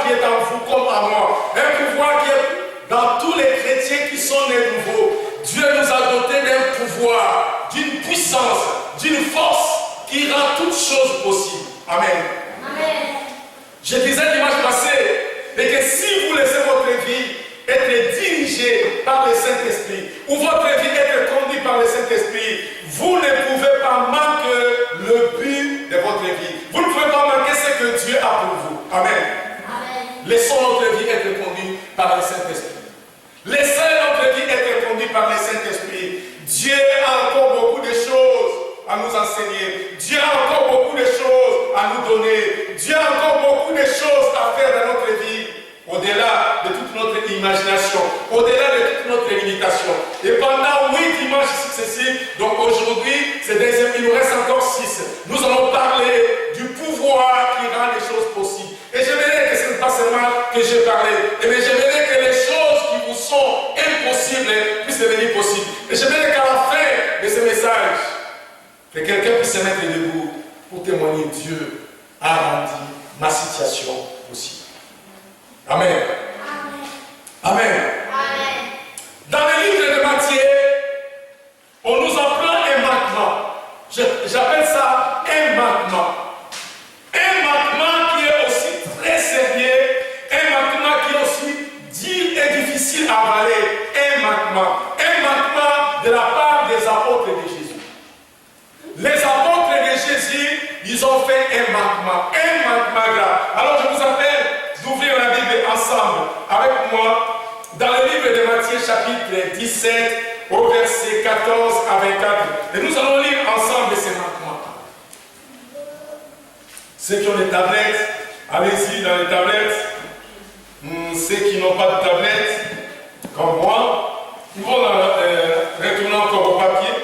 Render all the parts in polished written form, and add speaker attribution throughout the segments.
Speaker 1: qui est en vous comme en moi. Un pouvoir qui est dans tous les chrétiens qui sont nés nouveaux. Dieu nous a dotés d'un pouvoir, d'une puissance, d'une force qui rend toutes choses possibles. Amen.
Speaker 2: Amen.
Speaker 1: Je disais dimanche passé, et que si vous laissez votre vie être dirigée par le Saint-Esprit, ou votre vie être conduite par le Saint-Esprit, vous ne pouvez pas manquer le but de votre vie. Vous ne pouvez pas manquer ce que Dieu a pour vous. Amen.
Speaker 2: Amen.
Speaker 1: Laissons notre vie être conduite par le Saint-Esprit. Laissez notre vie être conduite par le Saint-Esprit. Dieu a encore beaucoup de choses à nous enseigner. Dieu a encore beaucoup de choses à nous donner. Dieu a encore beaucoup de choses à faire dans notre vie. Au-delà de toute notre imagination, au-delà de toute notre limitation. Et pendant 8 dimanches successifs, donc aujourd'hui, c'est deuxième, il nous reste encore 6. Nous allons parler du pouvoir qui rend les choses possibles. Et j'aimerais que ce n'est pas seulement que je parlais, mais j'aimerais que les choses qui vous sont impossibles puissent devenir possibles. Et j'aimerais qu'à la fin de ce message, que quelqu'un puisse se mettre debout pour témoigner Dieu a rendu ma situation possible. Amen. Amen.
Speaker 2: Amen.
Speaker 1: Dans le livre de Matthieu, on nous apprend un manquement. J'appelle ça un manquement. Un manquement qui est aussi très sérieux, un manquement qui est aussi dur et difficile à avaler. Un manquement de la part des apôtres de Jésus. Les apôtres de Jésus, ils ont fait un manquement grave. Alors je vous appelle d'ouvrir la Bible ensemble avec moi dans le livre de Matthieu chapitre 17 au verset 14 à 24. Et nous allons lire ensemble ces manquements. Ceux qui ont des tablettes, allez-y dans les tablettes. Ceux qui n'ont pas de tablettes, comme moi, ils vont retourner encore au papier.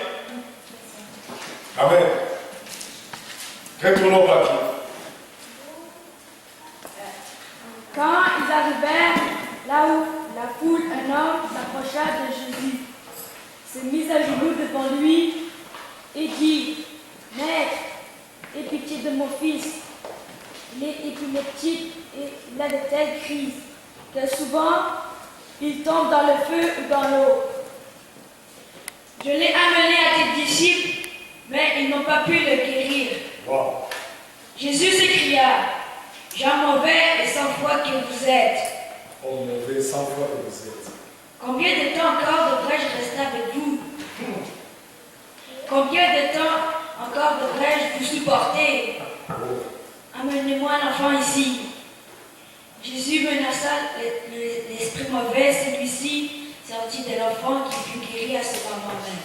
Speaker 1: Amen. Retournons au papier.
Speaker 3: Quand ils arrivèrent là où la foule, un homme s'approcha de Jésus, se mit à genoux devant lui et dit, « Maître, aie pitié de mon fils. Il est épileptique et il a de telles crises que souvent il tombe dans le feu ou dans l'eau. Je l'ai amené à tes disciples, mais ils n'ont pas pu le guérir.
Speaker 1: Wow. »
Speaker 3: Jésus s'écria, « Gens mauvais et sans foi que vous êtes.
Speaker 1: Oh mauvais, sans foi que vous êtes.
Speaker 3: Combien de temps encore devrais-je rester avec vous? Combien de temps encore devrais-je vous supporter? Amenez-moi l'enfant ici. » Jésus menaça l'esprit mauvais, celui-ci sortit de l'enfant qui fut guéri à ce moment même.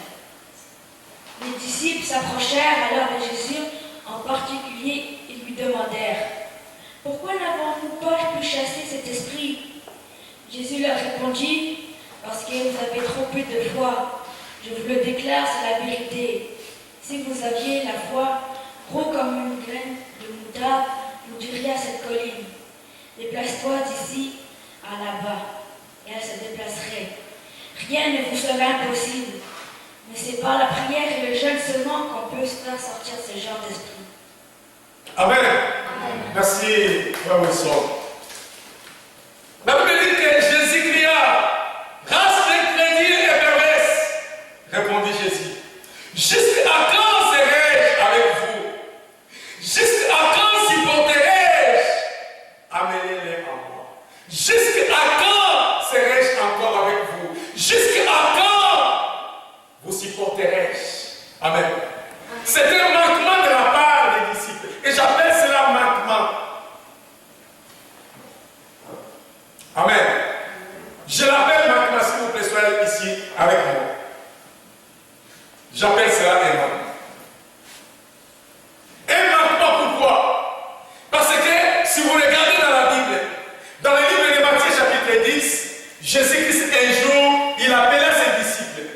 Speaker 3: Les disciples s'approchèrent alors de Jésus, en particulier, ils lui demandèrent, « Pourquoi n'avons-nous pas pu chasser cet esprit ?» Jésus leur répondit, « Parce que vous avez trop peu de foi. Je vous le déclare, c'est la vérité. Si vous aviez la foi, gros comme une graine de moutarde, vous diriez à cette colline, déplace-toi d'ici à là-bas, et elle se déplacerait. Rien ne vous serait impossible. Mais c'est par la prière et le jeûne seulement qu'on peut faire sortir ce genre d'esprit. »
Speaker 1: Amen. Merci, frère Wilson. La Bible dit que Jésus cria, « Race incrédule et perverse !» Répondit Jésus. « Jusqu'à quand serai-je avec vous? Jusqu'à quand supporterai-je? Amenez-les en moi. Jusqu'à quand serai-je encore avec vous? Jusqu'à quand vous supporterai-je? » Amen. C'est un manquement de la part des disciples. Et j'appelle cela manquement. Amen. Je l'appelle manquement, s'il vous plaît, soyez ici avec moi. J'appelle cela un manquement. Un manquement, pourquoi? Parce que si vous regardez dans la Bible, dans le livre de Matthieu chapitre 10, Jésus-Christ un jour, il appela ses disciples.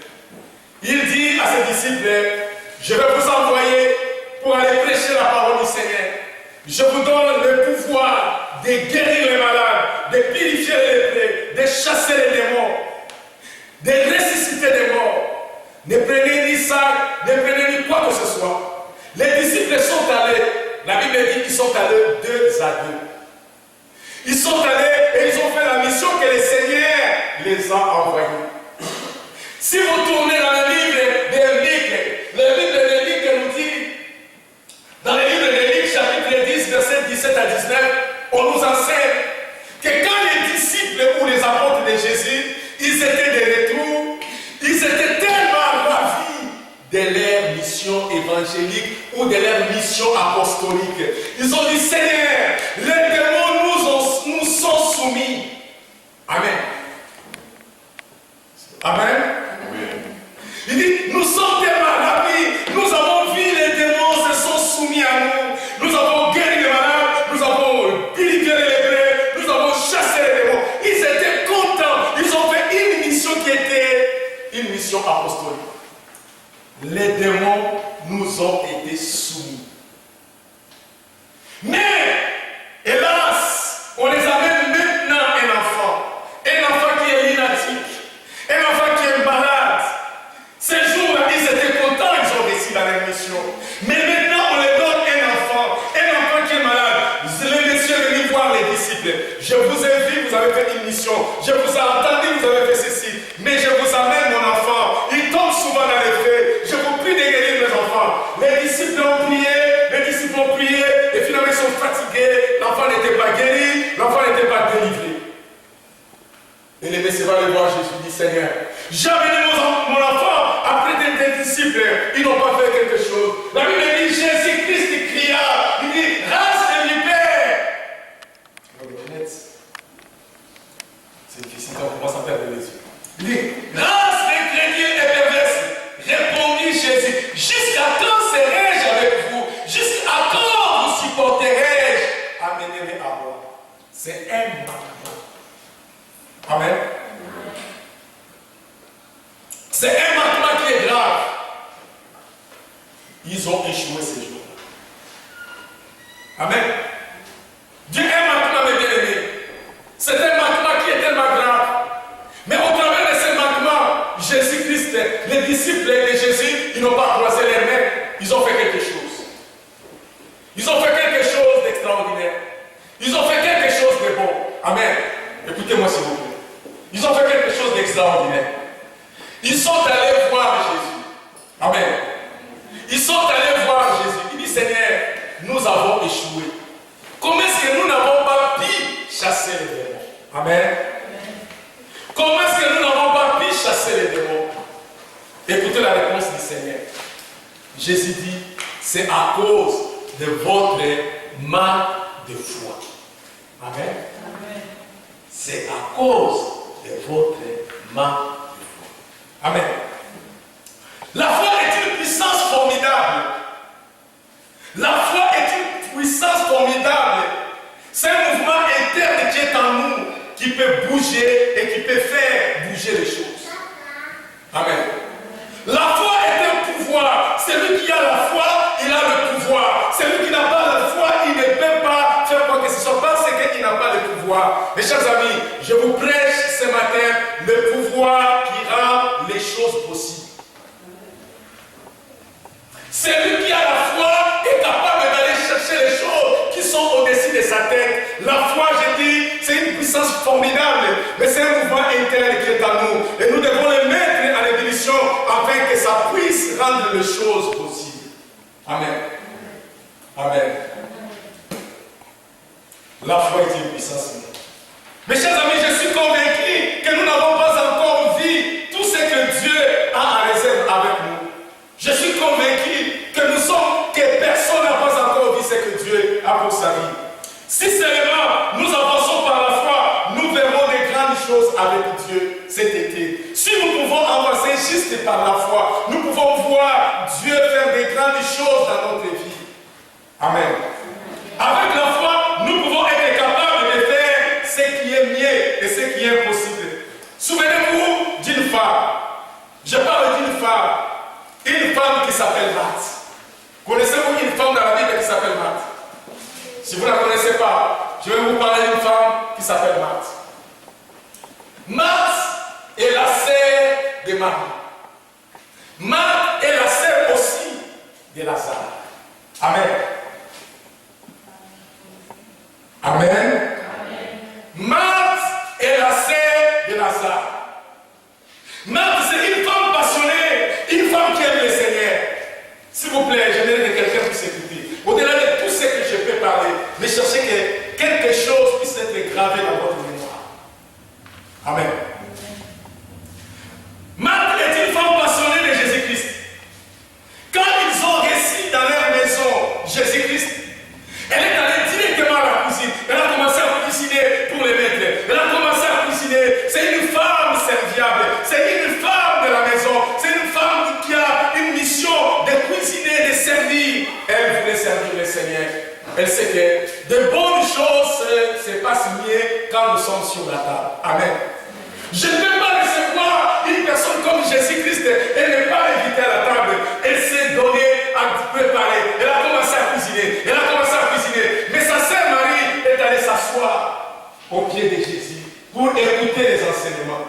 Speaker 1: Il dit à ses disciples, je vais vous envoyer pour aller prêcher la parole du Seigneur. Je vous donne le pouvoir de guérir les malades, de purifier les lépreux, de chasser les démons, de ressusciter les morts. Ne prenez ni sac, ne prenez ni quoi que ce soit. Les disciples sont allés, la Bible dit qu'ils sont allés 2 à 2. Ils sont allés les a envoyés. Si vous tournez dans le livre de Luc nous dit, dans le livre de Luc, chapitre 10, versets 17 à 19, on nous enseigne que quand les disciples ou les apôtres de Jésus, ils étaient de retour, ils étaient tellement ravis de leur mission évangélique ou de leur mission apostolique. Ils ont dit, Seigneur, les démons nous sont soumis. Amen. Amen. Il dit, nous sommes tellement ravis, nous avons vu les démons se sont soumis à nous, nous avons guéri les malades, nous avons libéré les vrais, nous avons chassé les démons. Ils étaient contents, ils ont fait une mission qui était une mission apostolique. Les démons nous ont été soumis. Mais, hélas, on les amène maintenant un enfant qui est lunatique, un enfant qui est malade. Ces jours-là, ils étaient contents, ils ont réussi dans leur mission. Mais maintenant, on les donne un enfant qui est malade. Le monsieur est venu voir les disciples. Je vous ai vu, vous avez fait une mission. Je vous ai entendu, vous avez fait ceci. Mais je vous amène mon enfant. Il tombe souvent dans les faits. Je vous prie de guérir mes enfants. Les disciples ont prié, et finalement ils sont fatigués. L'enfant n'était pas guéri, l'enfant n'était pas délivré. Et le monsieur va le voir Jésus, dit, Seigneur, j'ai amené mon enfant après tes disciples, ils n'ont pas fait quelque chose. La Bible dit, Jésus-Christ cria, il dit, race de vipère. C'est difficile quand on commence à perdre les yeux. Il dit, race de crédule et perverse, répondit Jésus, jusqu'à quand serai-je avec vous? Jusqu'à quand vous supporterai-je? Amenez-les à moi. C'est un mandement. Amen. C'est un manquement qui est grave. Ils ont échoué ces jours. Amen. Dieu est un manquement, mes bien-aimés. C'est un manquement qui est tellement grave. Mais au travers de ce manquement, Jésus-Christ, les disciples de Jésus, ils n'ont pas croisé les mains. Ils ont fait quelque chose. Ils ont fait quelque chose d'extraordinaire. Ils ont fait quelque chose de bon. Amen. Écoutez-moi s'il vous plaît. Ils ont fait quelque chose d'extraordinaire. Ils sont allés voir Jésus. Amen. Ils sont allés voir Jésus. Il dit, Seigneur, nous avons échoué. Comment est-ce que nous n'avons pas pu chasser les démons? Amen. Comment est-ce que nous n'avons pas pu chasser les démons? Écoutez la réponse du Seigneur. Jésus dit, c'est à cause de votre manque de foi. Amen. C'est à cause de votre manque de foi. Amen. La foi est une puissance formidable. La foi est une puissance formidable. C'est un mouvement interne qui est en nous, qui peut bouger et qui peut faire bouger les choses. Amen. La foi est un pouvoir. Celui qui a la foi, il a le pouvoir. Celui qui n'a pas la foi, il ne peut pas faire quoi que ce soit parce qu'il n'a pas le pouvoir. Mes chers amis, je vous prêche ce matin le pouvoir qui rend les choses possibles. Celui qui a la foi est capable d'aller chercher les choses qui sont au-dessus de sa tête. La foi, je dis, c'est une puissance formidable, mais c'est un mouvement interne qui est en nous. Et nous devons le mettre à l'ébullition afin que ça puisse rendre les choses possibles. Amen. Amen. La foi est une puissance. Mes chers amis, je suis convaincu que nous n'avons pas encore vu tout ce que Dieu a en réserve avec nous. Je suis convaincu que personne n'a pas encore vu ce que Dieu a pour sa vie. Si seulement nous avançons par la foi, nous verrons des grandes choses avec Dieu cet été. Si nous pouvons avancer juste par la foi, nous pouvons voir Dieu faire des grandes choses dans notre vie. Amen. Avec la foi, nous pouvons être capables de faire ce qui est mieux et ce qui est possible. Souvenez-vous d'une femme. Je parle d'une femme qui s'appelle Marthe. Connaissez-vous une femme dans la Bible qui s'appelle Marthe? Si vous ne la connaissez pas, je vais vous parler d'une femme qui s'appelle Marthe. Marthe est la sœur de Marie. Marthe est la sœur aussi de Lazare. Amen. Amen. Marthe est la sœur de Lazare. quand nous sommes sur la table. Amen. Je ne peux pas recevoir une personne comme Jésus-Christ et ne pas l'inviter à la table. Elle s'est donnée à préparer. Elle a commencé à cuisiner. Mais sa sœur Marie est allée s'asseoir au pied de Jésus pour écouter les enseignements.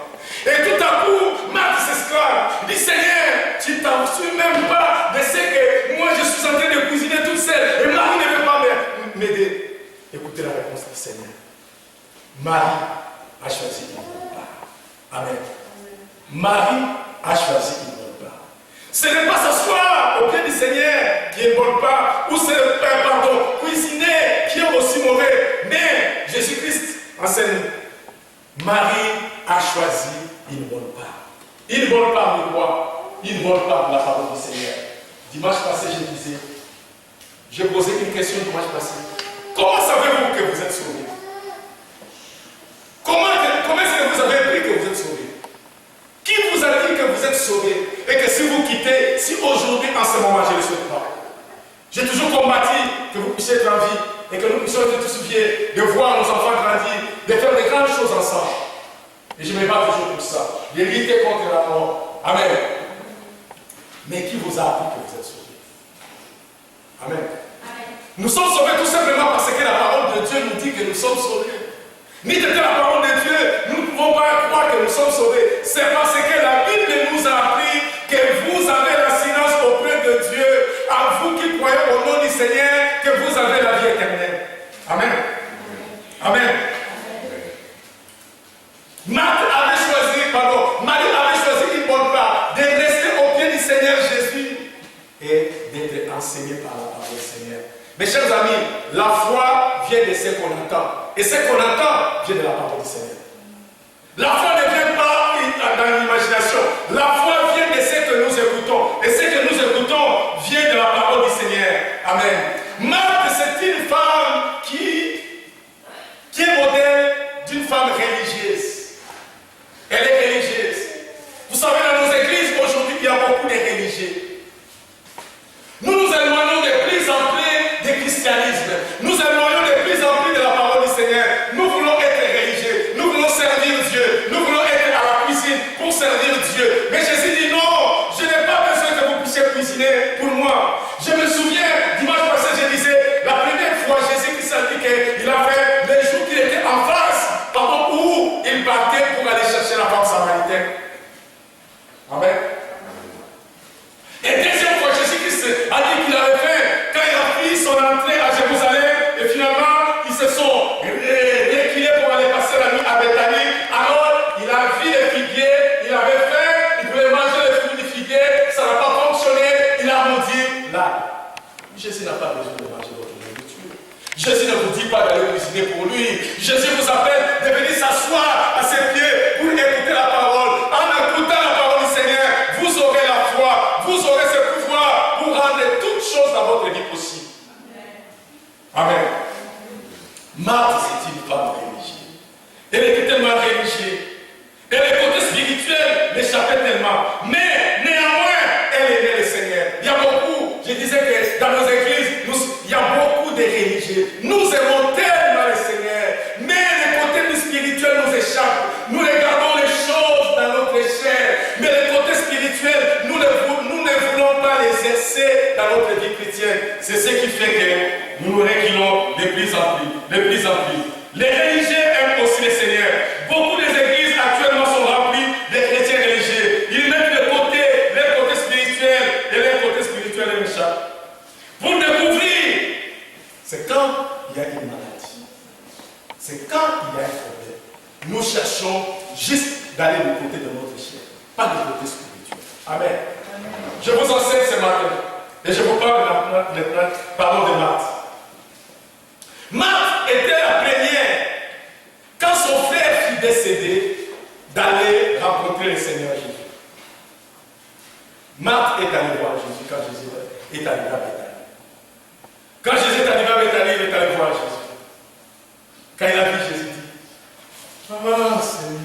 Speaker 1: Et tout à coup, Marthe s'exclame. Il dit, Seigneur, tu t'en soucies même pas de ce que moi je suis en train de cuisiner toute seule. Et Marie ne veut pas m'aider. Écoutez la réponse du Seigneur. Marie a choisi une bonne part. Amen. Marie a choisi une bonne part. Ce n'est pas s'asseoir au pied du Seigneur qui est une bonne part, ou c'est cuisiner qui est aussi mauvais. Mais Jésus-Christ enseigne. Marie a choisi une bonne part. Une bonne part de quoi? Une bonne part de la parole du Seigneur. Dimanche passé, je disais, j'ai posé une question dimanche passé. Comment savez-vous que vous êtes sauvés? Comment est-ce que vous avez appris que vous êtes sauvés? Qui vous a dit que vous êtes sauvés et que si vous quittez, si aujourd'hui, en ce moment, je ne le souhaite pas? J'ai toujours combattu que vous puissiez être en vie et que nous puissions être tous fiers de voir nos enfants grandir, de faire de grandes choses ensemble. Et je me bats toujours pour ça. De lutter contre la mort. Amen. Mais qui vous a appris que vous êtes sauvés? Amen. Nous sommes sauvés tout simplement parce que la parole de Dieu nous dit que nous sommes sauvés. Ni de la parole de Dieu, nous ne pouvons pas croire que nous sommes sauvés. C'est parce que la Bible nous a appris que vous avez l'assurance auprès de Dieu, à vous qui croyez au nom du Seigneur, que vous avez la vie éternelle. Amen. Amen. Marie avait choisi une bonne part de rester au pied du Seigneur Jésus et d'être enseigné par la parole du Seigneur. Mes chers amis, la foi vient de ce qu'on entend. Et ce qu'on entend vient de la parole du Seigneur. La foi ne vient pas dans l'imagination. La foi vient de ce que nous écoutons. Et ce que nous écoutons vient de la parole du Seigneur. Amen. Marthe, c'est une femme qui est modèle d'une femme religieuse. Elle est religieuse. Vous savez, dans nos églises, aujourd'hui, il y a beaucoup de religieux. Nous nous éloignons de plus en plus du christianisme. Nous éloignons de plus en plus de la parole du Seigneur. Nous voulons être religieux. Nous voulons servir Dieu. Nous voulons être à la cuisine pour servir Dieu. Mais Jésus dit non, je n'ai pas besoin que vous puissiez cuisiner pour moi. Je me souviens, dimanche passé, je disais, la première fois, Jésus-Christ a dit qu'il a fait les jours qu'il était en face, où il partait pour aller chercher la femme samaritaine. Amen. Et deuxième fois, Jésus-Christ a dit qu'il avait fait quand il a fait son entrée à Jérusalem, et finalement, ils se sont reculés pour aller passer la nuit à Bethanie. Alors, il a vu les figuiers, il avait faim, il voulait manger les fruits du figuier, ça n'a pas fonctionné, il a maudit là. Jésus n'a pas besoin de manger votre nourriture. Jésus ne vous dit pas d'aller cuisiner pour lui. Jésus vous appelle de venir s'asseoir à ses pieds pour écouter la parole. En écoutant la parole du Seigneur, vous aurez la foi, vous aurez ce pouvoir pour rendre toutes choses dans votre vie possible. Amen. Marthe, c'est une femme religieuse. Elle était tellement religieuse. Et le côté spirituel l'échappait tellement. Mais néanmoins, elle aimait le Seigneur. Il y a beaucoup, je disais que dans nos églises, il y a beaucoup de religieux. Nous aimons tellement le Seigneur. Mais le côté spirituel nous échappe. Nous regardons les choses dans notre chair. Mais le côté spirituel, nous ne voulons pas l'exercer dans notre vie chrétienne. C'est ce qui fait que nous nous reculons de plus en plus. De plus en plus. Les religieux aiment aussi le Seigneur. Beaucoup des églises actuellement sont remplies de chrétiens religieux. Ils mettent de côté leur côté spirituel et leur côté spirituel les échappe. Pour découvrir, c'est quand il y a une maladie. C'est quand il y a un problème. Nous cherchons juste d'aller du côté de notre chair, pas du côté spirituel. Amen. Je vous enseigne ce matin et je vous parle maintenant, pardon, de Marthe. Marthe était la première, quand son frère fut décédé, d'aller rencontrer le Seigneur Jésus. Marthe est allée voir Jésus quand Jésus est arrivé à Bethanie. Quand Jésus est arrivé à Bethanie, il est allé voir Jésus. Quand il a vu Jésus, il dit, ah Seigneur,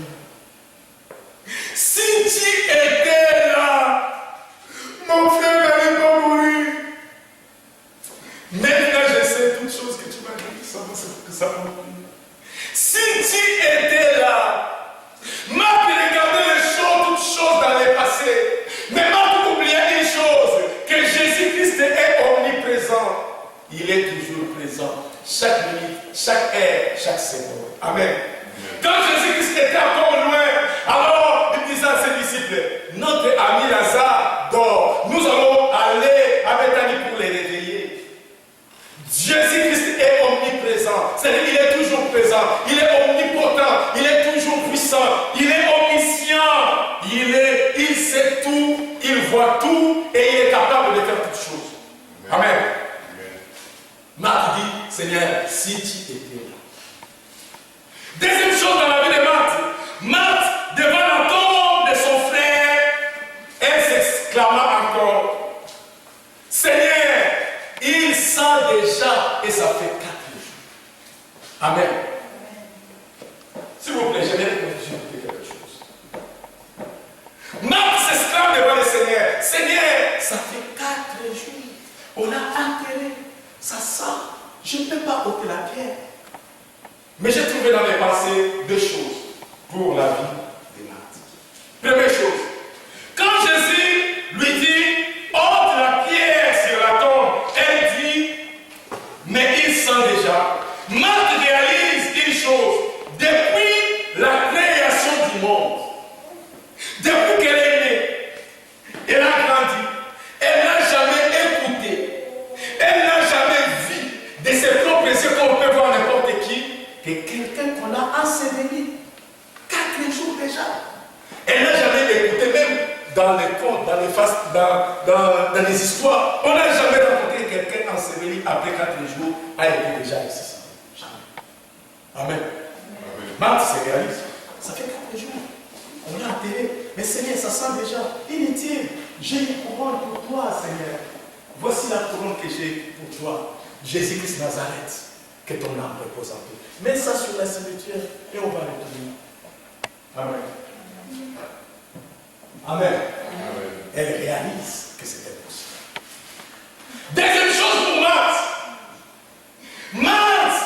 Speaker 1: si tu étais là, mon frère n'allait pas mourir. Maintenant, je sais toutes choses que tu m'as dit, ça m'a pris. Si tu chaque minute, chaque heure, chaque seconde. Amen. Quand Jésus-Christ était encore loin, alors il disait à ses disciples, notre ami Lazare dort, nous allons aller à Bethanie pour les réveiller. Jésus-Christ est omniprésent, c'est-à-dire qu'il est toujours présent, il est omnipotent, il est toujours puissant, il est omniscient, il sait tout, il voit tout et il est capable de faire toutes choses. Amen. Marc dit, Seigneur, si tu étais là. Deuxième chose dans la vie de Marthe, devant la tombe de son frère, elle s'exclama encore, Seigneur, il sent déjà et ça fait 4 jours. Amen. S'il vous plaît, j'aimerais que vous écoutiez quelque chose. Marthe s'exclame devant le Seigneur, Seigneur, ça fait 4 jours. On a enterré, ça sent. Je ne peux pas ôter la pierre. Mais j'ai trouvé dans mes pensées 2 choses pour la vie de Marthe. Première chose, quand Jésus lui dit, ôte la pierre sur la tombe, elle dit, mais il sent déjà. Marthe réalise une chose, depuis la création du monde, depuis qu'elle est née, elle a grandi, elle n'a jamais écouté, elle n'a jamais vu de ses propres yeux qu'on peut voir n'importe qui, que quelqu'un qu'on a enseveli 4 jours déjà. Elle n'a jamais écouté, même dans les contes, dans les faces, dans les histoires, on n'a jamais rencontré quelqu'un enseveli après 4 jours a été déjà ici. Jamais. Amen. Marthe se réalise. Ça fait 4 jours. On l'a enterré. Mais Seigneur, ça sent déjà inutile. J'ai une couronne pour toi, Seigneur. Voici la couronne que j'ai pour toi. Jésus-Christ Nazareth. Que ton âme repose en paix. Mets ça sur la cimetière et on va retourner. Amen. Amen. Amen. Elle réalise que c'était possible. Deuxième chose pour Marthe. Marthe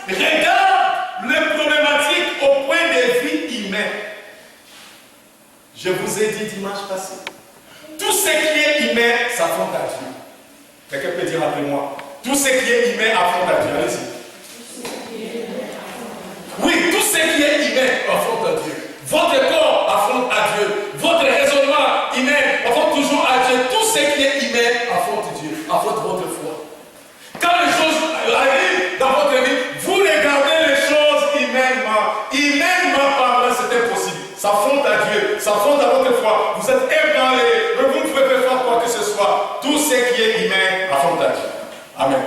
Speaker 1: regarde les problématiques au point de vue humain. Je vous ai dit dimanche passé. Tout ce qui est humain s'affronte à Dieu. Quelqu'un peut dire après moi. Tout ce qui est humain affronte à Dieu. Allez-y. Oui, tout ce qui est humain affronte à Dieu. Votre corps affronte à Dieu. Votre raisonnement humain affronte toujours à Dieu. Tout ce qui est humain affronte Dieu. Affronte votre foi. Quand les choses arrivent dans votre vie, vous regardez les choses humainement. Humainement parlant, c'est impossible. Ça affronte à Dieu. Ça affronte à votre foi. Vous êtes ébranlé. Vous ne pouvez pas faire quoi que ce soit. Tout ce qui est humain affronte à Dieu. Amen.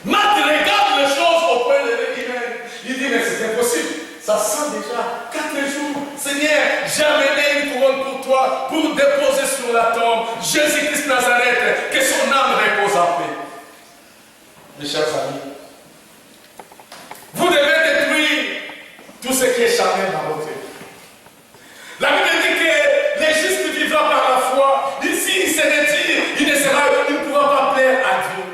Speaker 1: Marthe regarde les choses au point de vue humain. Il dit, mais c'est impossible. Ça sent déjà 4 jours. Seigneur, j'ai amené une couronne pour toi, pour déposer sur la tombe Jésus-Christ Nazareth, que son âme repose en paix. Mes chers amis, vous devez détruire tout ce qui est charnel dans votre vie. La Bible dit que les justes vivra par la foi. Ici, il se retire, il ne pourra pas plaire à Dieu.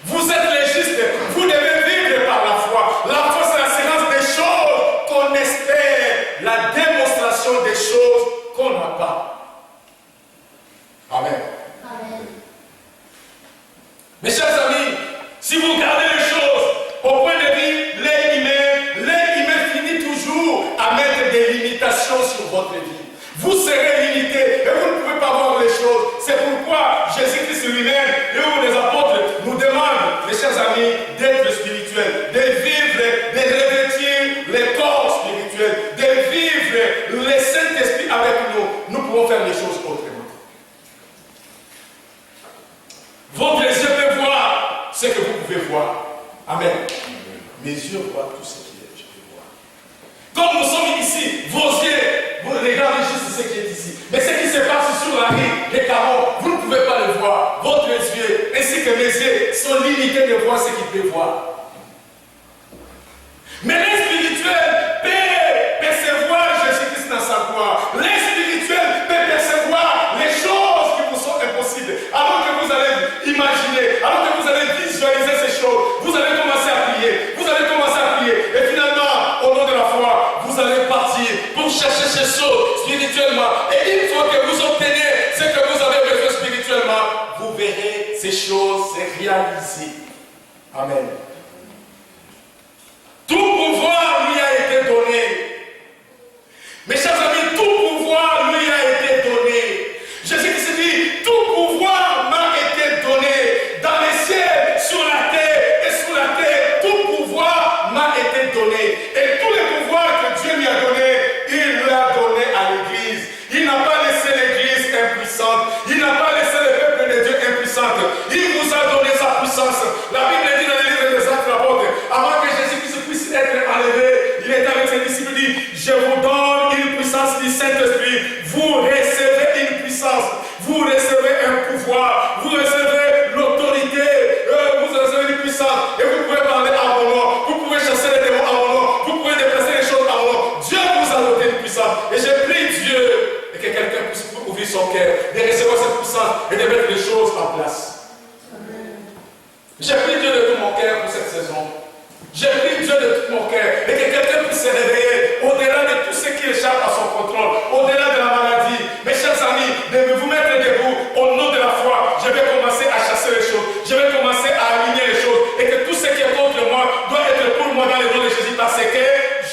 Speaker 1: Vous êtes les justes, vous devez vivre par la foi. La foi, c'est l'assurance des choses qu'on espère, la démonstration des choses qu'on n'a pas. Amen.
Speaker 2: Amen.
Speaker 1: Mes chers amis, si vous regardez les choses au point de vue l'être humain finit toujours à mettre des limitations sur votre vie. Vous serez limité et vous ne pouvez pas voir les choses. C'est pourquoi Jésus-Christ lui-même et les apôtres nous demandent, mes chers amis, d'être spirituels, de vivre, de revêtir les corps spirituels, de vivre le Saint-Esprit avec nous. Nous pouvons faire les choses autrement. Votre yeux peut voir ce que vous pouvez voir. Amen. Mes yeux voient tout ce qui est, je peux voir. Comme nous sommes ici, vos yeux, vous regardez juste ce qui est ici. Mais ce qui se passe sur la rue, les carreaux, vous ne pouvez pas le voir. Votre yeux, ainsi que mes yeux, sont limités de voir ce qu'ils peuvent voir. Mais les spirituels peuvent percevoir Jésus-Christ dans sa gloire. Les spirituels peuvent percevoir les choses qui vous sont impossibles. Alors que vous allez imaginer, alors que vous allez visualiser ces choses, vous allez commencer à prier. Vous allez commencer à prier. Et finalement, au nom de la foi, vous allez partir pour chercher ces choses spirituellement. Et une fois que vous obtenez ce que vous avez besoin spirituellement, vous verrez ces choses se Amen. Tout pouvoir lui a été donné. Mes chers amis, tout pouvoir lui a été donné. Jésus-Christ dit, tout pouvoir m'a été donné dans les cieux, sur la terre et sous la terre. Tout pouvoir m'a été donné. Et tous les pouvoirs que Dieu lui a donnés, il lui a donné à l'Église. Il n'a pas laissé l'Église impuissante. Il n'a pas laissé le peuple de Dieu impuissante. Il vous a donné sa puissance. La Bible dit dans le livre des Actes de l'Apôtre, avant que Jésus-Christ puisse être enlevé, il était avec ses disciples, il dit, je vous donne une puissance du Saint-Esprit. Vous recevez une puissance. Vous recevez un pouvoir. Vous recevez l'autorité. Vous recevez une puissance. Et vous pouvez parler à mon nom. Vous pouvez chasser les démons à mon nom. Vous pouvez déplacer les choses à mon nom. Dieu vous a donné une puissance. Et je prie Dieu et que quelqu'un puisse ouvrir son cœur, de recevoir cette puissance et de mettre les choses en place. J'ai pris Dieu de tout mon cœur pour cette saison. J'ai pris Dieu de tout mon cœur et que quelqu'un puisse se réveiller au-delà de tout ce qui échappe à son contrôle, au-delà de la maladie. Mes chers amis, de vous mettre debout au nom de la foi. Je vais commencer à chasser les choses. Je vais commencer à aligner les choses et que tout ce qui est contre moi doit être pour moi dans le nom de Jésus parce que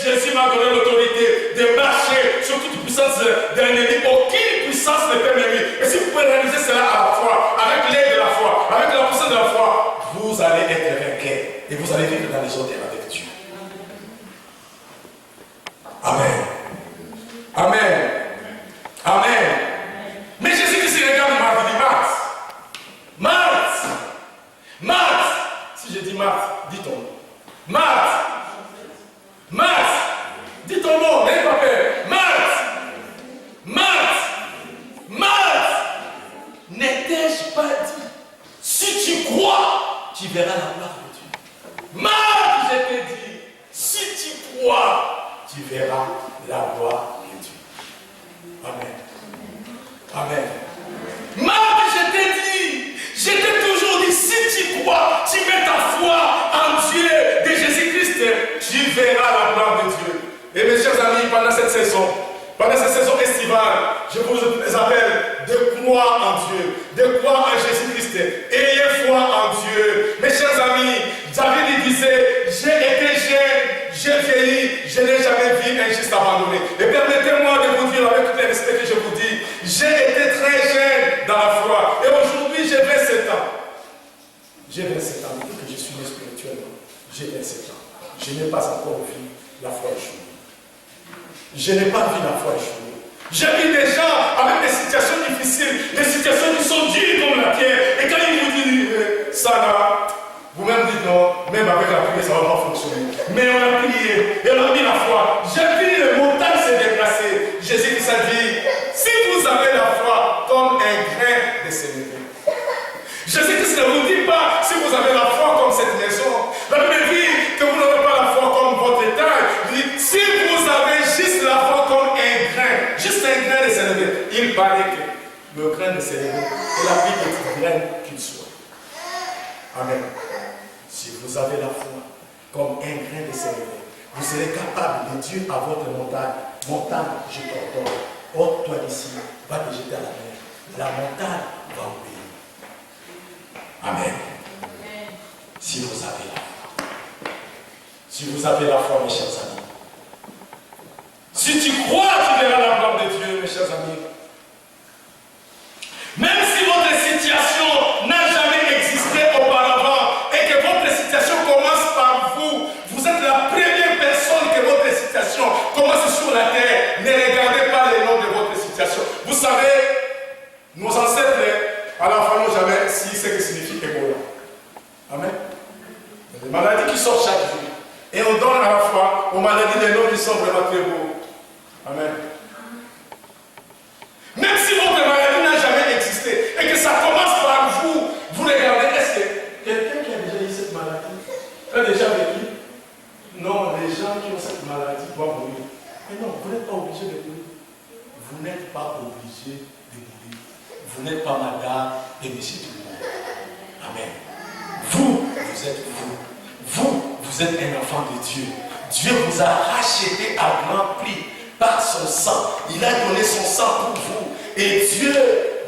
Speaker 1: Jésus m'a donné l'autorité de marcher sur toute puissance de l'ennemi. Aucune puissance ne peut m'aimer. Et si vous pouvez réaliser cela à la foi, avec l'aide de la foi, avec la puissance de la foi, vous allez être vainqueur et vous allez vivre dans les autres avec Dieu. Amen. Amen. Amen. Mais Jésus-Christ regarde Marthe, il dit Marthe. Marthe. Si je dis Marthe, dis ton nom. Marthe. Dis ton nom, n'ayez pas peur. Marthe. N'étais-je pas dit, si tu crois, tu verras la gloire de Dieu. Marthe, je t'ai dit, si tu crois, tu verras la gloire de Dieu. Amen. Marthe, je t'ai toujours dit, si tu crois, tu mets ta foi en Dieu de Jésus-Christ, tu verras la gloire de Dieu. Et mes chers amis, pendant cette saison estivale, je vous appelle de croire en Dieu, de croire en Jésus-Christ. Ayez foi en Dieu. Mes chers amis, David disait, j'ai été jeune, j'ai vieilli, je n'ai jamais vu un juste abandonné. Et permettez-moi de vous dire avec tout le respect que je vous dis, j'ai été très jeune dans la foi. Et aujourd'hui, j'ai 27 ans. J'ai 27 ans, depuis que je suis né spirituellement. J'ai 27 ans. Je n'ai pas encore vu la foi échouer. Je n'ai pas vu la foi échouer. J'ai vu des gens avec des situations difficiles, des situations qui sont dures comme la pierre. Et quand ils vous disent ça là, vous-même dites non, même avec la prière, ça ne va pas fonctionner. Mais on a prié et on a mis la foi. J'ai vu les montagnes se déplacer. Jésus qui s'est dit, si vous avez la foi comme un grain de sénévé. Jésus-Christ ne vous dit pas si vous avez la foi comme cette maison. La Bible dit que vous n'avez pas la foi comme votre étage. Il dit, si vous avez juste la foi comme un grain, juste un grain de sénévé, il paraît que le grain de sénévé est la plus petite graine qu'il soit. Amen. Si vous avez la foi comme un grain de sénévé, vous serez capable de dire à votre montagne, montagne, je t'ordonne, ôte-toi d'ici, va te jeter à la mer. La montagne va obéir. Amen. Si vous avez la foi. Si vous avez la foi, mes chers amis. Si tu crois, tu verras la gloire de Dieu, mes chers amis. Même si votre situation n'a jamais existé auparavant et que votre situation commence par vous, vous êtes la première personne que votre situation commence sur la terre. Ne regardez pas les noms de votre situation. Vous savez, nos ancêtres, à l'enfant n'ont jamais si ce que signifie Ebola. Amen. Il y a des maladies qui sortent chaque jour. Et on donne à la fois aux maladies des noms qui sont vraiment très beaux. Amen. Même si votre maladie n'a jamais existé et que ça commence par vous, vous regardez, est-ce que quelqu'un qui a déjà eu cette maladie a déjà vécu? Non, les gens qui ont cette maladie doivent mourir. Mais non, vous n'êtes pas obligé de mourir. Vous n'êtes pas obligé de mourir. Vous n'êtes pas madame et monsieur tout le monde. Amen. Vous êtes vous. Vous êtes un enfant de Dieu. Dieu vous a racheté à grand prix par son sang. Il a donné son sang pour vous. Et Dieu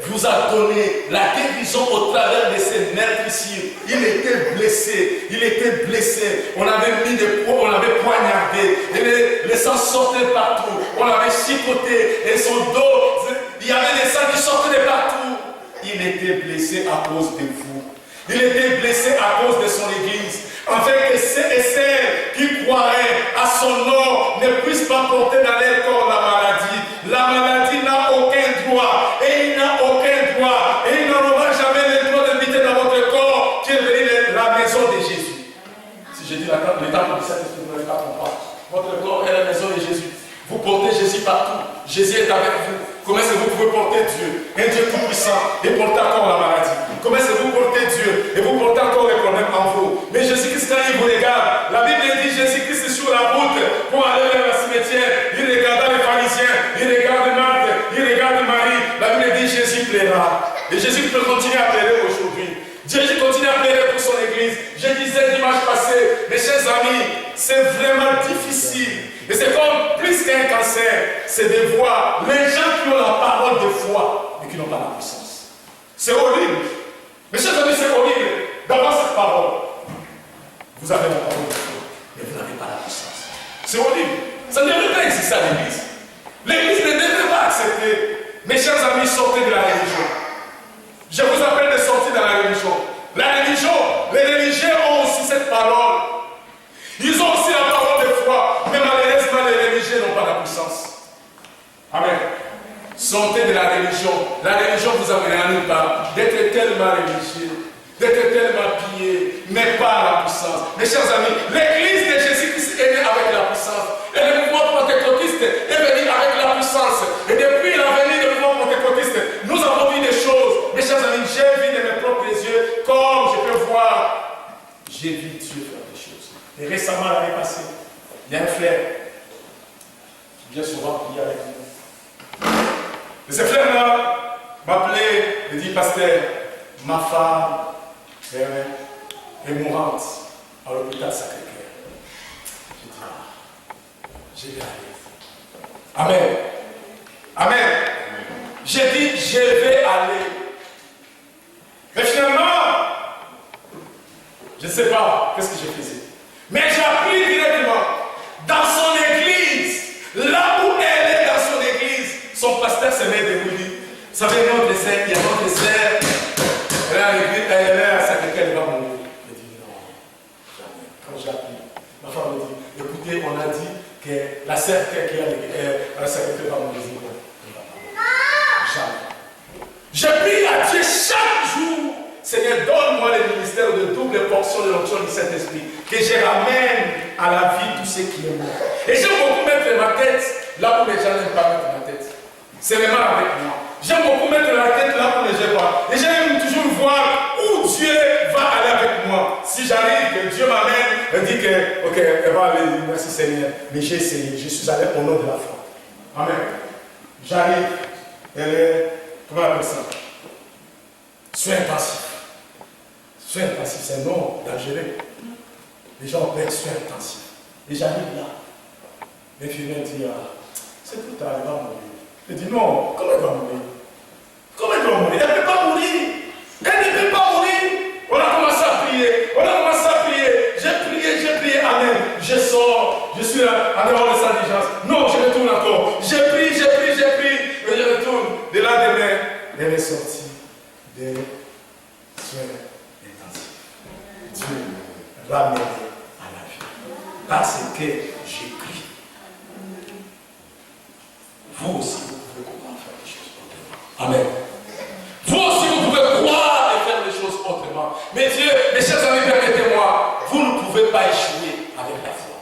Speaker 1: vous a donné la guérison au travers de ses meurtrissures. Il était blessé. On avait mis des poids, on l'avait poignardé. Et le sang sortait partout. On l'avait chicoté. Et son dos, il y avait des sangs qui sortaient de partout. Il était blessé à cause de vous. Il était blessé à cause de son église. Afin que ceux et celles qui croiraient à son nom ne puissent pas porter dans leur corps la maladie. La maladie n'a aucun droit. Et il n'a aucun droit. Et il n'aura jamais le droit d'habiter dans votre corps qui est venu la maison de Jésus. Si je dis l'état de Saint-Esprit, vous n'allez pas comprendre. Votre corps est la maison de Jésus. Vous portez Jésus partout. Jésus est avec vous. Comment est-ce que vous pouvez porter Dieu, un Dieu tout-puissant, et porter encore la maladie? Comment est-ce que vous portez Dieu et vous portez encore les problèmes en vous? Mais Jésus-Christ, quand il vous regarde, la Bible dit Jésus-Christ est sur la route pour aller vers le cimetière. Il regarde les pharisiens, il regarde Marthe, il regarde Marie. La Bible dit Jésus plaira. Et Jésus peut continuer à plaider aujourd'hui. Jésus continue à plaider pour son église. Je disais dimanche passé, mes chers amis, c'est vraiment difficile. Et c'est comme plus qu'un cancer, c'est de voir les gens qui ont la parole de foi, mais qui n'ont pas la puissance. C'est horrible. Mes chers amis, c'est horrible d'avoir cette parole. Vous avez la parole de foi, mais vous n'avez pas la puissance. C'est horrible. Ça ne devrait pas exister à l'église. L'église ne devrait pas accepter. Mes chers amis, sortez de la religion. Je vous appelle de sortir de la religion. La religion, les religieux ont aussi cette parole. Ils ont aussi la parole de foi, mais malheureusement les religieux n'ont pas la puissance. Amen. Sortez de la religion. La religion vous amènera nulle part. D'être tellement religieux, d'être tellement pillé, mais pas la puissance. Mes chers amis, l'église de Jésus-Christ est née avec la puissance. Et le mouvement pentecôtiste est venu avec la puissance. Et depuis la venue du mouvement pentecôtiste, nous avons vu des choses. Mes chers amis, j'ai vu de mes propres yeux, comme je peux voir, j'ai vu Dieu faire des choses. Et récemment, l'année passée, il y a un frère qui vient souvent prier avec nous. Et ce frère-là m'appelait et dit, pasteur, ma femme est mourante à l'hôpital Sacré-Cœur. Je dis, je vais aller. Amen. Amen. J'ai dit, je vais aller. Mais finalement, je ne sais pas qu'est-ce que je faisais. Mais j'ai appris directement dans son église, là où elle est dans son église, son pasteur se met debout. Vous savez, notre sœur, il y a notre sœur, elle est à Sacré-Cœur, elle va mourir. Je dis non, jamais. Quand j'ai appris, ma femme me dit, écoutez, on a dit que la sœur qui est à Sacré-Cœur va mourir. Jamais. Je prie à Dieu chaque jour. Seigneur, donne-moi le ministère de double portion de l'onction du Saint-Esprit, que je ramène à la vie tous ceux qui est mort. Et j'aime beaucoup mettre ma tête là où les gens n'aiment pas mettre ma tête. C'est vraiment avec moi. J'aime beaucoup mettre la tête là où les gens pas. Et j'aime toujours voir où Dieu va aller avec moi. Si j'arrive, que Dieu m'amène, elle dit que, ok, elle va aller, merci Seigneur. Mais j'ai essayé, je suis allé au nom de la foi. Amen. J'arrive, elle est, comment on appelle ça? Soins intensifs. Soins intensifs, c'est un nom dangereux. Les gens opèrent soins intensifs. Et j'arrive là. L'infirmière dit, c'est tout tard, elle va mourir. Je dis, non, comment elle va mourir? Comment elle va mourir? Elle ne peut pas mourir. Elle ne peut pas mourir. On a commencé à prier. J'ai prié, amen. Je sors, je suis là, en dehors de sa diligence. Non, je retourne encore. J'ai prié. Et je retourne. De là demain, elle est sortie des soins intensifs. Dieu va m'aider à la vie. Parce que j'ai pris. Vous aussi, vous pouvez comprendre faire des choses autrement. Amen. Vous aussi, vous pouvez croire et faire des choses autrement. Mais Dieu, mes chers amis, permettez-moi, vous ne pouvez pas échouer avec la foi.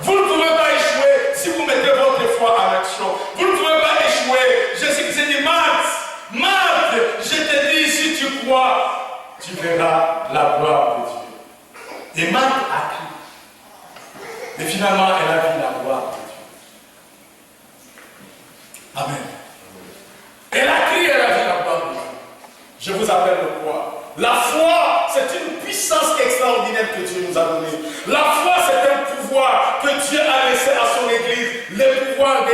Speaker 1: Vous ne pouvez pas échouer si vous mettez votre foi en action. Vous ne pouvez pas échouer. Jésus dit, Marthe, je te dis, si tu crois, tu verras la gloire de Dieu. Et Marthe a cru. Et finalement, elle a vu la gloire de Dieu. Amen. Elle a crié, elle a vu la gloire de Dieu. Je vous appelle le quoi? La foi, c'est une puissance extraordinaire que Dieu nous a donnée. La foi, c'est un pouvoir que Dieu a laissé à son Église. Le pouvoir de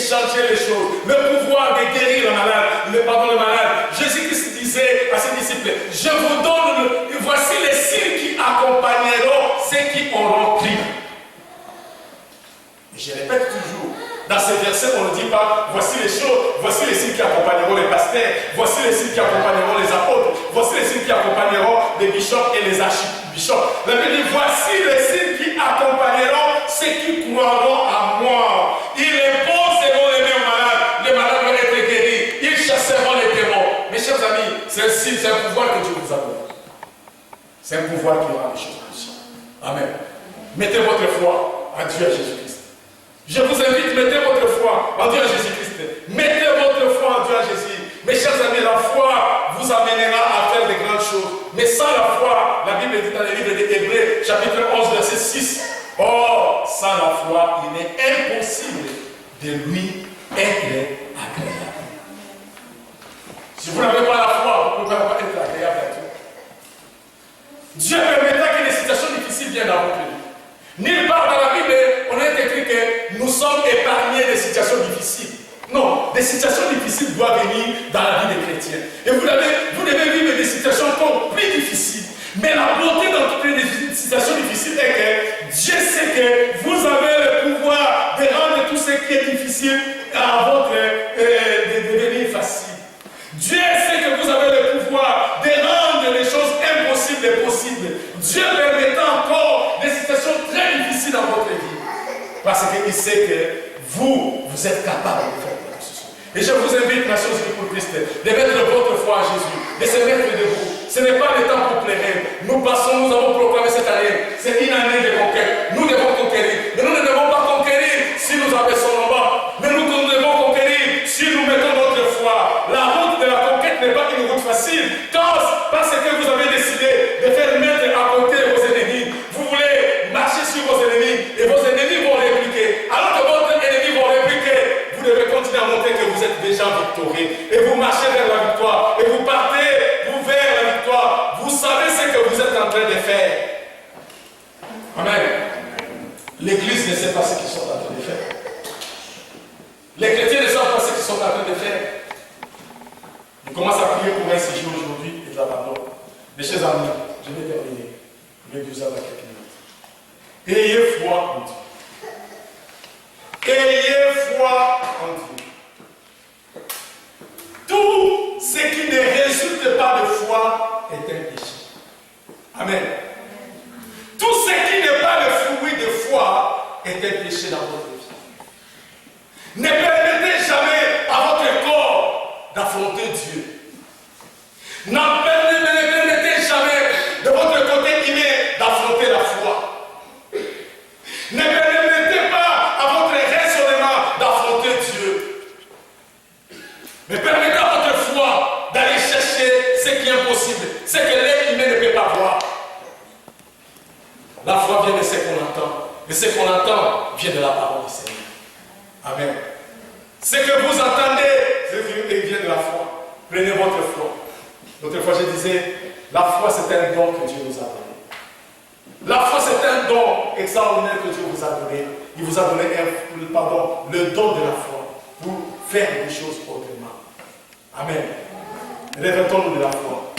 Speaker 1: changer les choses, le pouvoir de guérir le malade. Jésus-Christ disait à ses disciples, je vous donne, voici les signes qui accompagneront ceux qui auront cru. Je répète toujours, dans ces versets, on ne dit pas, voici les choses, voici les signes qui accompagneront les pasteurs, voici les signes qui accompagneront les apôtres, voici les signes qui accompagneront les bishops et les archibishops. La Bible dit, voici les signes qui accompagneront ceux qui croiront à moi. Ils imposeront les malades vont être guéris, ils chasseront les démons. Mes chers amis, c'est un signe, c'est un pouvoir que Dieu vous a donné. C'est un pouvoir qui rend les choses possibles. Amen. Mettez votre foi en Dieu et Jésus-Christ. Je vous invite, mettez votre foi en Dieu et Jésus-Christ. Mettez votre foi en Dieu et Jésus. Mes chers amis, la foi vous amènera à faire de grandes choses. Mais sans la foi, la Bible dit dans le livre des Hébreux, chapitre 11, verset 6. Or, sans la foi, il est impossible de lui être agréable. Si vous n'avez pas la foi, vous ne pouvez pas être agréable à Dieu. Dieu permettra que des situations difficiles viennent dans votre vie. Nulle part dans la Bible, on est écrit que nous sommes épargnés des situations difficiles. Non, des situations difficiles doivent venir dans la vie des chrétiens. Et vous devez vivre des situations encore plus difficiles. Mais la beauté dans toutes les situations difficiles est que Dieu sait que vous avez le pouvoir de rendre tout ce qui est difficile à votre devenir facile. Dieu sait que vous avez le pouvoir de rendre les choses impossibles possibles. Dieu permettra encore des situations très difficiles dans votre vie. Parce qu'il sait que vous êtes capable de faire quelque chose. Et je vous invite, Nation Unie pour Christ, de mettre votre foi à Jésus, de se mettre debout. Ce n'est pas le temps pour plaider. Nous avons proclamé cette année. C'est une année de conquête. Nous devons conquérir. Mais nous ne devons pas conquérir si nous abaissons nos bas. Mais nous devons conquérir si nous mettons notre foi. La route de la conquête n'est pas une route facile. Parce que vous avez décidé de faire mettre à côté vos ennemis. Vous voulez marcher sur vos ennemis et vos ennemis vont répliquer. Alors que votre ennemi va répliquer, vous devez continuer à montrer que vous êtes déjà victorieux. Et vous marchez vers la victoire. Et vous partez vers la victoire. Vous savez ce que vous êtes en train de faire. Amen. L'église ne sait pas ce qu'ils sont en train de faire. Les chrétiens ne savent pas ce qu'ils sont en train de faire. On commence à prier pour un séjour aujourd'hui et de l'abandon. Mes chers amis, je vais terminer. Je vais vous avoir quelques minutes. Ayez foi en Dieu. Ayez foi en Dieu. Tout ce qui ne résulte pas de foi est un péché. Amen. Tout ce qui n'est pas le fruit de foi est un péché dans votre vie. Ne permettez jamais à votre corps d'affronter Dieu. Ne permettez jamais de votre côté inné d'affronter la foi. Ne permettez pas à votre raisonnement d'affronter Dieu. Mais permettez à votre foi d'aller chercher ce qui est impossible, ce que l'être humain ne peut pas voir. La foi vient de ce qu'on entend. Et ce qu'on entend vient de la parole du Seigneur. Amen. Ce que vous entendez vient de la foi. Prenez votre foi. L'autre fois, je disais, la foi, c'est un don que Dieu nous a donné. La foi, c'est un don extraordinaire que Dieu vous a donné. Il vous a donné le don de la foi pour faire des choses autrement. Amen. Revêtons-nous de la foi.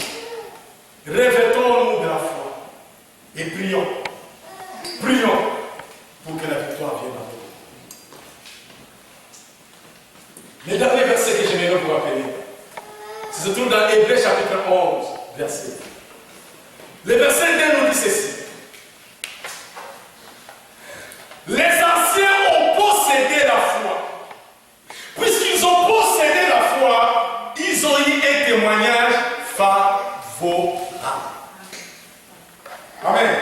Speaker 1: Revêtons-nous de la foi. Et prions. Prions pour que la victoire vienne à nous. Le dernier verset que j'aimerais vous rappeler, se trouve dans Hébreux chapitre 11, verset 2. Le verset 2 nous dit ceci. Les anciens ont possédé la foi. Puisqu'ils ont possédé la foi, ils ont eu un témoignage favorable. Amen.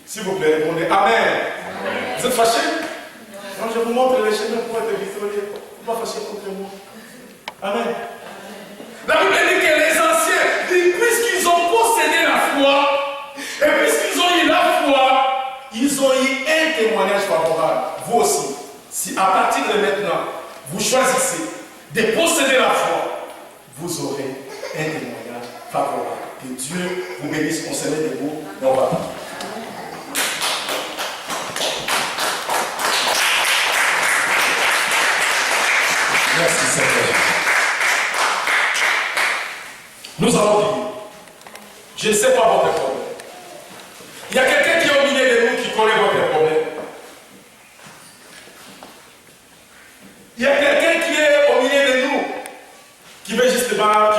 Speaker 1: S'il vous plaît, répondez Amen. Amen. Vous êtes fâchés? Non, je vous montre les chemins pour être victorieux. Vous ne pas fâcher contre moi. Amen. La Bible dit que les anciens, puisqu'ils ont possédé la foi, et puisqu'ils ont eu la foi, ils ont eu un témoignage favorable. Vous aussi, si à partir de maintenant, vous choisissez de posséder la foi, vous aurez un témoignage favorable. Que Dieu vous bénisse. On se met debout et on va partir. Merci Seigneur. Nous allons dire, je ne sais pas votre problème. Il y a quelqu'un qui est au milieu de nous qui connaît votre problème. Il y a quelqu'un qui est au milieu de nous qui veut justement